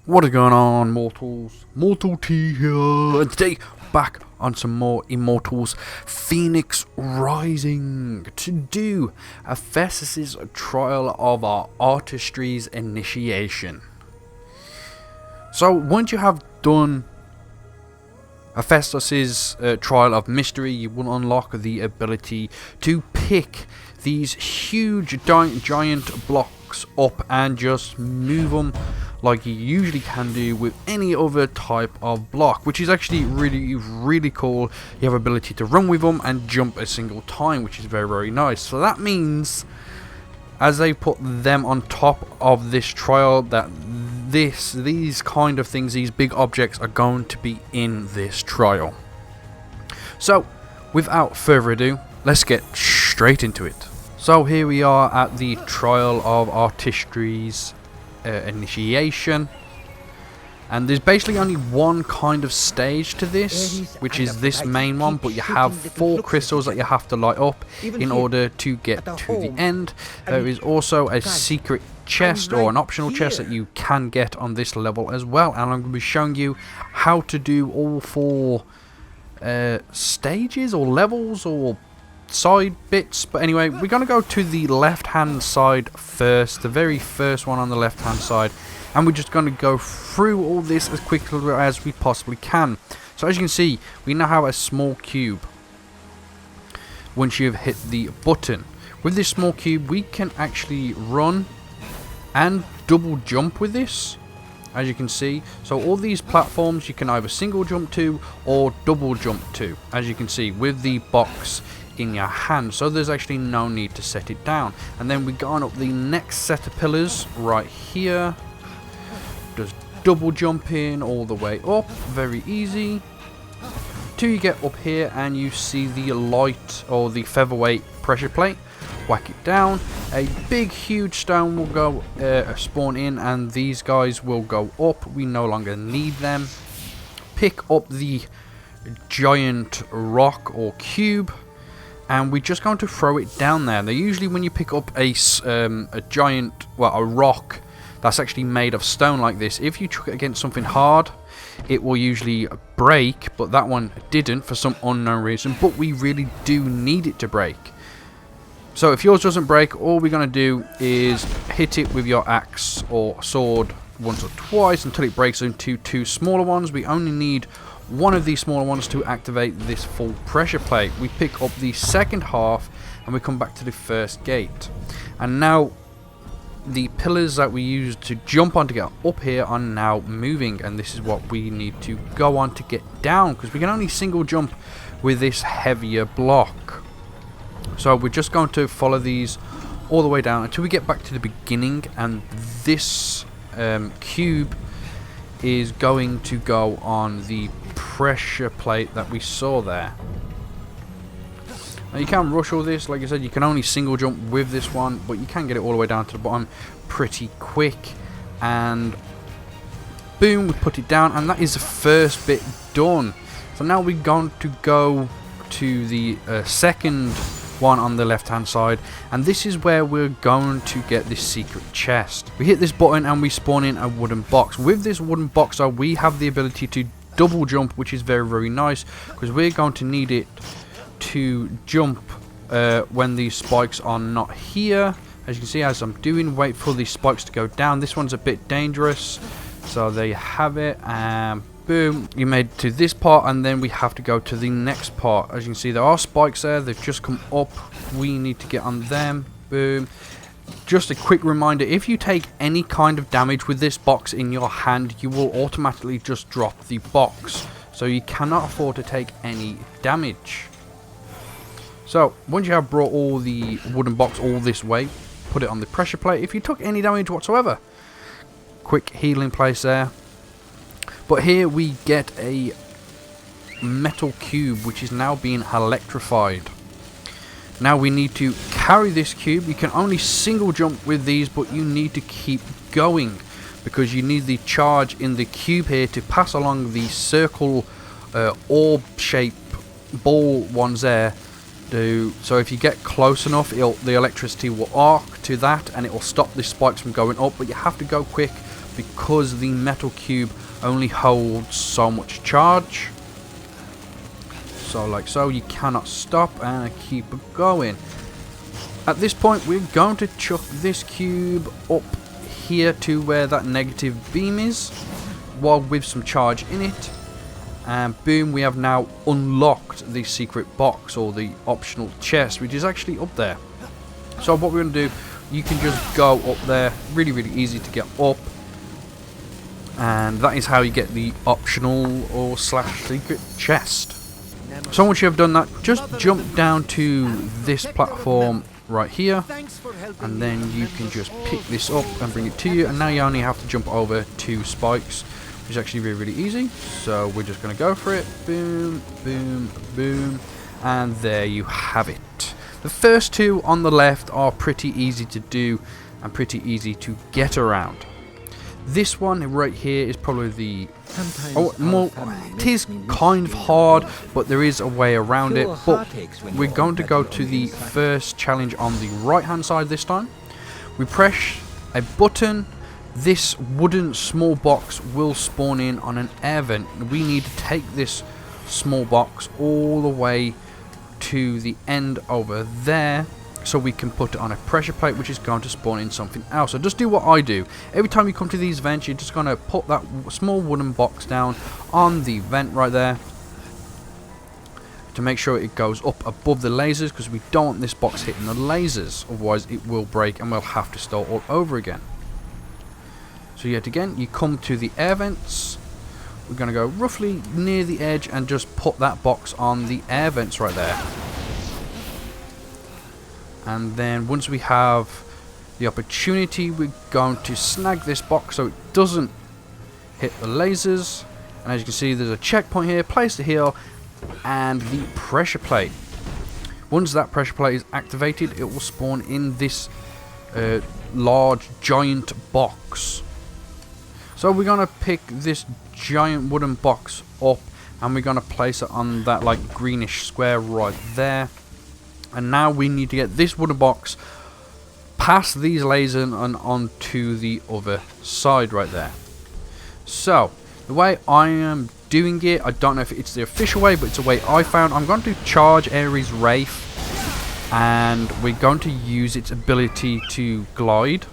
What is going on, mortals? Mortal T here, and today back on some more Immortals Fenyx Rising to do Hephaistos' trial of our Artistry's initiation. So once you have done Hephaistos' trial of mystery, you will unlock the ability to pick these huge giant blocks up and just move them like you usually can do with any other type of block, which is actually really cool. You have ability to run with them and jump a single time, which is very nice. So that means as they put them on top of this trial, that these kind of things, these big objects, are going to be in this trial. So without further ado, let's get straight into it. So here we are at the trial of Artistry's initiation, and there's basically only one kind of stage to this, which is this main one, but you have 4 crystals that you have to light up in order to get to the end. There is also a secret chest or an optional chest that you can get on this level as well, and I'm going to be showing you how to do all 4 stages or levels or side bits. But anyway, we're going to go to the left hand side first, the very first one on the left hand side, and we're just going to go through all this as quickly as we possibly can. So as you can see, we now have a small cube. Once you've hit the button with this small cube, we can actually run and double jump with this, as you can see. So all these platforms you can either single jump to or double jump to, as you can see, with the box in your hand. So there's actually no need to set it down. And then we're going up the next set of pillars right here, just double jumping all the way up, very easy, till you get up here and you see the light or the featherweight pressure plate. Whack it down, a big huge stone will go spawn in, and these guys will go up. We no longer need them. Pick up the giant rock or cube, and we're just going to throw it down there. Now usually when you pick up a giant, well, a rock that's actually made of stone like this, if you chuck it against something hard, it will usually break, but that one didn't for some unknown reason, but we really do need it to break. So if yours doesn't break, all we're going to do is hit it with your axe or sword once or twice until it breaks into 2 smaller ones. We only need one of these smaller ones to activate this full pressure plate. We pick up the second half and we come back to the first gate. And now the pillars that we used to jump on to get up here are now moving, and this is what we need to go on to get down, because we can only single jump with this heavier block. So we're just going to follow these all the way down until we get back to the beginning, and this cube is going to go on the pressure plate that we saw there. Now you can't rush all this, like I said, you can only single jump with this one, but you can get it all the way down to the bottom pretty quick, and boom, we put it down, and that is the first bit done. So now we're going to go to the second one on the left hand side, and this is where we're going to get this secret chest. We hit this button and we spawn in a wooden box. With this wooden box though, we have the ability to double jump, which is very nice, because we're going to need it to jump when these spikes are not here. As you can see, as I'm doing, wait for these spikes to go down. This one's a bit dangerous, so there you have it, and boom, you made it to this part, and then we have to go to the next part. As you can see, there are spikes there, they've just come up, we need to get on them. Boom. Just a quick reminder, if you take any kind of damage with this box in your hand, you will automatically just drop the box, so you cannot afford to take any damage. So once you have brought all the wooden box all this way, put it on the pressure plate. If you took any damage whatsoever, quick healing place there. But here we get a metal cube which is now being electrified. Now we need to carry this cube. You can only single jump with these, but you need to keep going because you need the charge in the cube here to pass along the circle orb shape ball ones there. So if you get close enough, the electricity will arc to that and it will stop the spikes from going up, but you have to go quick because the metal cube only holds so much charge. So like so, you cannot stop and keep going. At this point, we're going to chuck this cube up here to where that negative beam is, while with some charge in it. And boom, we have now unlocked the secret box, or the optional chest, which is actually up there. So what we're going to do, you can just go up there, really easy to get up. And that is how you get the optional or slash secret chest. So once you have done that, just jump down to this platform right here, and then you can just pick this up and bring it to you. And now you only have to jump over 2 spikes, which is actually really easy. So we're just going to go for it. Boom, boom, boom, and there you have it. The first 2 on the left are pretty easy to do and pretty easy to get around. This one right here is probably the it is kind of hard, but there is a way around it. But we're going to go to the first challenge on the right hand side this time. We press a button, this wooden small box will spawn in on an air vent. We need to take this small box all the way to the end over there, so we can put it on a pressure plate, which is going to spawn in something else. So just do what I do. Every time you come to these vents, you're just going to put that small wooden box down on the vent right there to make sure it goes up above the lasers, because we don't want this box hitting the lasers, otherwise it will break and we'll have to start all over again. So yet again, you come to the air vents. We're going to go roughly near the edge and just put that box on the air vents right there. And then once we have the opportunity, we're going to snag this box so it doesn't hit the lasers. And as you can see, there's a checkpoint here, place to heal, and the pressure plate. Once that pressure plate is activated, it will spawn in this large giant box. So we're going to pick this giant wooden box up, and we're going to place it on that like greenish square right there. And now we need to get this wooden box past these lasers and onto the other side right there. So the way I am doing it, I don't know if it's the official way, but it's a way I found. I'm going to charge Ares Wraith, and we're going to use its ability to glide,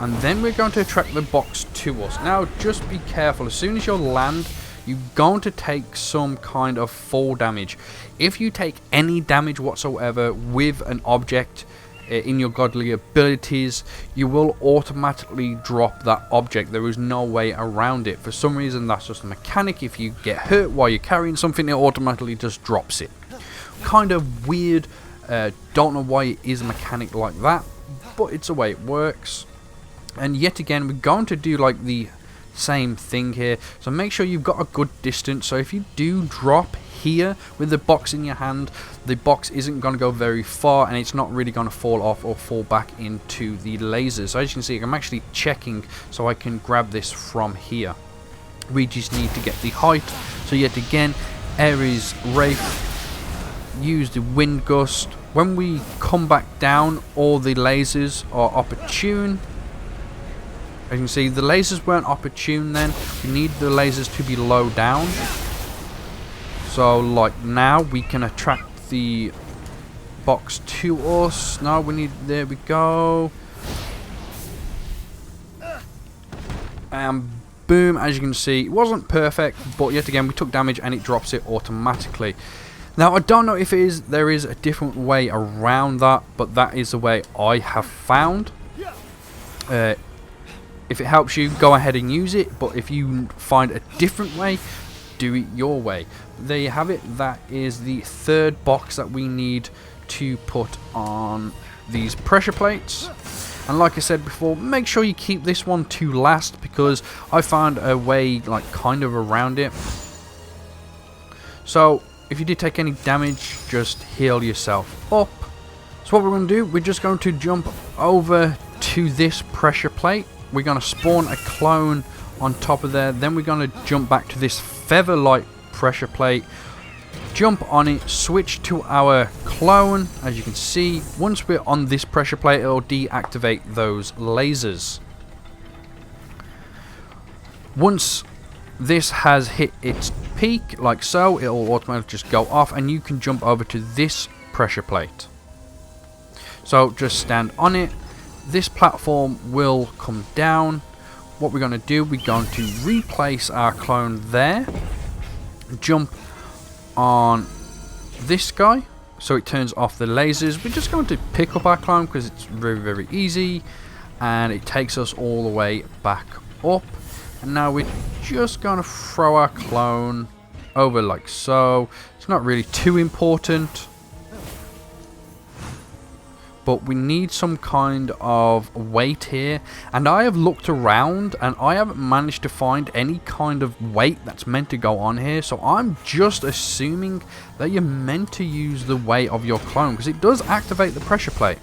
and then we're going to attract the box to us. Now just be careful, as soon as you land, you're going to take some kind of fall damage. If you take any damage whatsoever with an object in your godly abilities, you will automatically drop that object. There is no way around it. For some reason, that's just a mechanic. If you get hurt while you're carrying something, it automatically just drops it. Kind of weird. Don't know why it is a mechanic like that, but it's the way it works. And yet again, we're going to do like the same thing here. So make sure you've got a good distance. So if you do drop here with the box in your hand, the box isn't going to go very far, and it's not really going to fall off or fall back into the lasers. So as you can see, I'm actually checking so I can grab this from here. We just need to get the height. So yet again, Ares Wraith, use the wind gust. When we come back down, all the lasers are opportune. As you can see, the lasers weren't opportune then. We need the lasers to be low down. So like now we can attract the box to us. Now we need, there we go. And boom, as you can see, it wasn't perfect, but yet again we took damage and it drops it automatically. Now I don't know if there is a different way around that, but that is the way I have found. If it helps you, go ahead and use it, but if you find a different way, do it your way. There you have it. That is the third box that we need to put on these pressure plates. And like I said before, make sure you keep this one to last, because I found a way like kind of around it. So if you did take any damage, just heal yourself up. So what we're going to do, we're just going to jump over to this pressure plate. We're going to spawn a clone on top of there. Then we're going to jump back to this feather-like pressure plate, jump on it, switch to our clone. As you can see, once we're on this pressure plate, it'll deactivate those lasers. Once this has hit its peak, like so, it will automatically just go off, and you can jump over to this pressure plate. So just stand on it. This platform will come down. What we're going to do, we're going to replace our clone there. Jump on this guy so it turns off the lasers. We're just going to pick up our clone because it's very, very easy, and it takes us all the way back up. And now we're just going to throw our clone over like so. It's not really too important, but we need some kind of weight here, and I have looked around and I haven't managed to find any kind of weight that's meant to go on here. So I'm just assuming that you're meant to use the weight of your clone, because it does activate the pressure plate.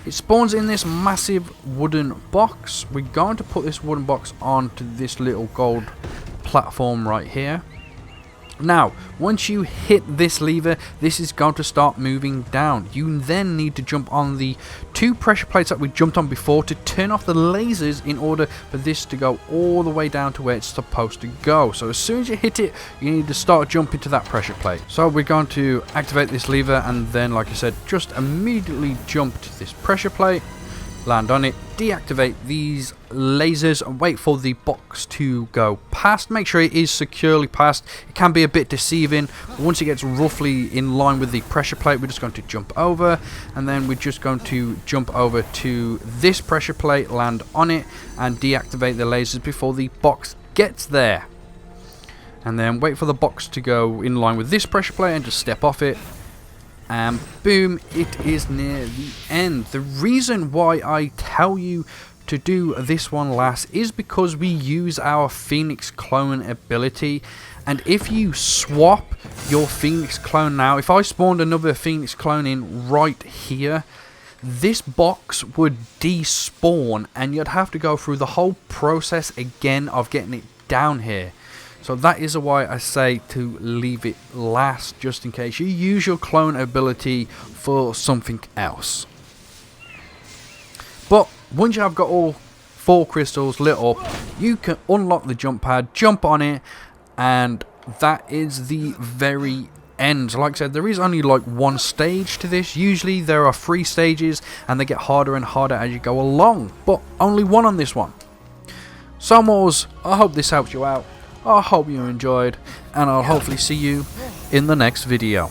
It spawns in this massive wooden box. We're going to put this wooden box onto this little gold platform right here. Now, once you hit this lever, this is going to start moving down. You then need to jump on the 2 pressure plates that we jumped on before to turn off the lasers in order for this to go all the way down to where it's supposed to go. So as soon as you hit it, you need to start jumping to that pressure plate. So we're going to activate this lever, and then, like I said, just immediately jump to this pressure plate, land on it, deactivate these lasers, and wait for the box to go past. Make sure it is securely past. It can be a bit deceiving. Once it gets roughly in line with the pressure plate, we're just going to jump over, and then we're just going to jump over to this pressure plate, land on it, and deactivate the lasers before the box gets there. And then wait for the box to go in line with this pressure plate and just step off it. And boom, it is near the end. The reason why I tell you to do this one last is because we use our Fenyx clone ability, and if you swap your Fenyx clone now, if I spawned another Fenyx clone in right here, this box would despawn and you'd have to go through the whole process again of getting it down here. So that is why I say to leave it last, just in case you use your clone ability for something else. But once you have got all 4 crystals lit up, you can unlock the jump pad, jump on it, and that is the very end. Like I said, there is only like 1 stage to this. Usually there are 3 stages, and they get harder and harder as you go along, but only 1 on this one. So Immortals, I hope this helps you out. I hope you enjoyed, and I'll hopefully see you in the next video.